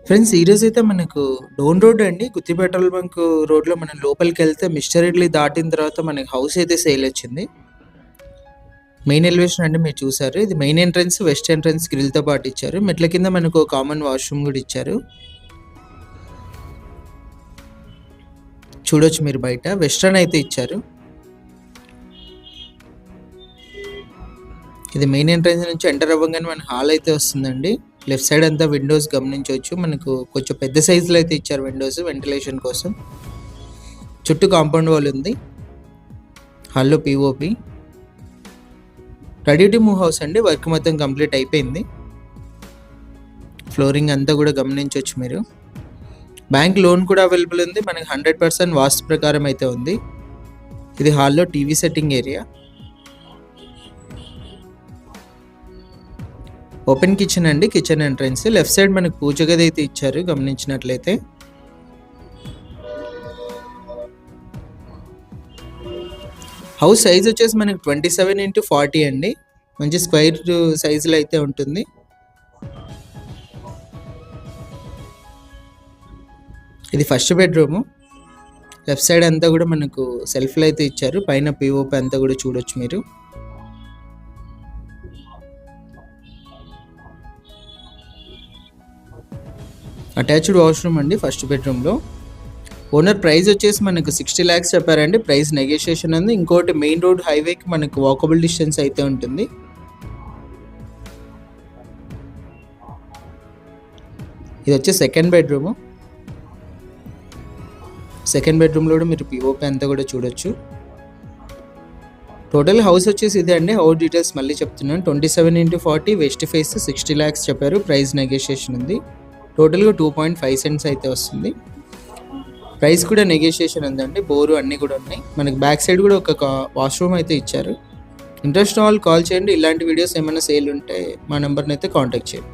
Friends ఈరోజైతే మనకు Dhone road అండి. గుత్తి పెట్రోల్ బంక్ రోడ్‌లో మనం లోపలికెళ్తే మిస్టర్ ఇడ్లీ దాటిన తర్వాత మనకి హౌస్ అయితే సేలొచ్చింది. మెయిన్ ఎలివేషన్ అండి మీరు చూసారు. ఇది మెయిన్ ఎంట్రన్స్, వెస్ట్ ఎంట్రన్స్ గ్రిల్‌తో పాటు ఇచ్చారు. మెట్ల కింద మనకు కామన్ వాష్‌రూమ్ గూడా ఇచ్చారు. చూడొచ్చు మీరు బయట. వెస్టర్న్ అయితే ఇచ్చారు. ఇది మెయిన్ ఎంట్రన్స్ నుంచి ఎంటర్ అవ్వంగానే మన హాల్ అయితే వస్తుందండి. లెఫ్ట్ సైడ్ అంతా విండోస్ గమనించవచ్చు. మనకు కొంచెం పెద్ద సైజులో అయితే ఇచ్చారు విండోస్ వెంటిలేషన్ కోసం. చుట్టూ కాంపౌండ్ వాల్ ఉంది. హాల్లో POP. Ready to move house అండి. వర్క్ మొత్తం కంప్లీట్ అయిపోయింది. ఫ్లోరింగ్ అంతా కూడా గమనించవచ్చు మీరు. బ్యాంక్ లోన్ కూడా అవైలబుల్ ఉంది. మనకి 100% వాస్తు ప్రకారం అయితే ఉంది. ఇది హాల్లో TV setting area. Open kitchen అండి. కిచెన్ ఎంట్రన్స్ లెఫ్ట్ సైడ్ మనకు పూజ గది అయితే ఇచ్చారు గమనించినట్లయితే. హౌస్ సైజ్ వచ్చేసి మనకి 27x40 అండి. మంచి స్క్వైర్ సైజులో అయితే ఉంటుంది. ఇది ఫస్ట్ బెడ్రూము. లెఫ్ట్ సైడ్ అంతా కూడా మనకు సెల్ఫ్లు అయితే ఇచ్చారు. పైన పిఓపి అంతా కూడా చూడొచ్చు మీరు. అటాచ్డ్ వాష్రూమ్ అండి ఫస్ట్ బెడ్రూమ్లో. ఓనర్ ప్రైస్ వచ్చేసి మనకు 60 lakhs చెప్పారండి. ప్రైస్ నెగోషియేషన్ ఉంది. ఇంకోటి మెయిన్ రోడ్ హైవేకి మనకు వాకబుల్ డిస్టెన్స్ అయితే ఉంటుంది. ఇది వచ్చే సెకండ్ బెడ్రూము. సెకండ్ బెడ్రూమ్లో కూడా మీరు పిఓపి అంతా కూడా చూడొచ్చు. టోటల్ హౌస్ వచ్చేసి ఇదే అండి. హౌస్ డీటెయిల్స్ మళ్ళీ చెప్తున్నాను. 27x40 వెస్ట్ ఫేస్ 60 lakhs చెప్పారు. ప్రైస్ నెగోషియేషన్ ఉంది. టోటల్గా 2.5 cents అయితే వస్తుంది. ప్రైస్ కూడా నెగోషియేషన్ ఉందండి. బోరు అన్నీ కూడా ఉన్నాయి. మనకి బ్యాక్ సైడ్ కూడా ఒక వాష్రూమ్ అయితే ఇచ్చారు. ఇంట్రెస్ట్ వాళ్ళు కాల్ చేయండి. ఇలాంటి వీడియోస్ ఏమైనా సేల్ ఉంటే మా నెంబర్ని అయితే కాంటాక్ట్ చేయండి.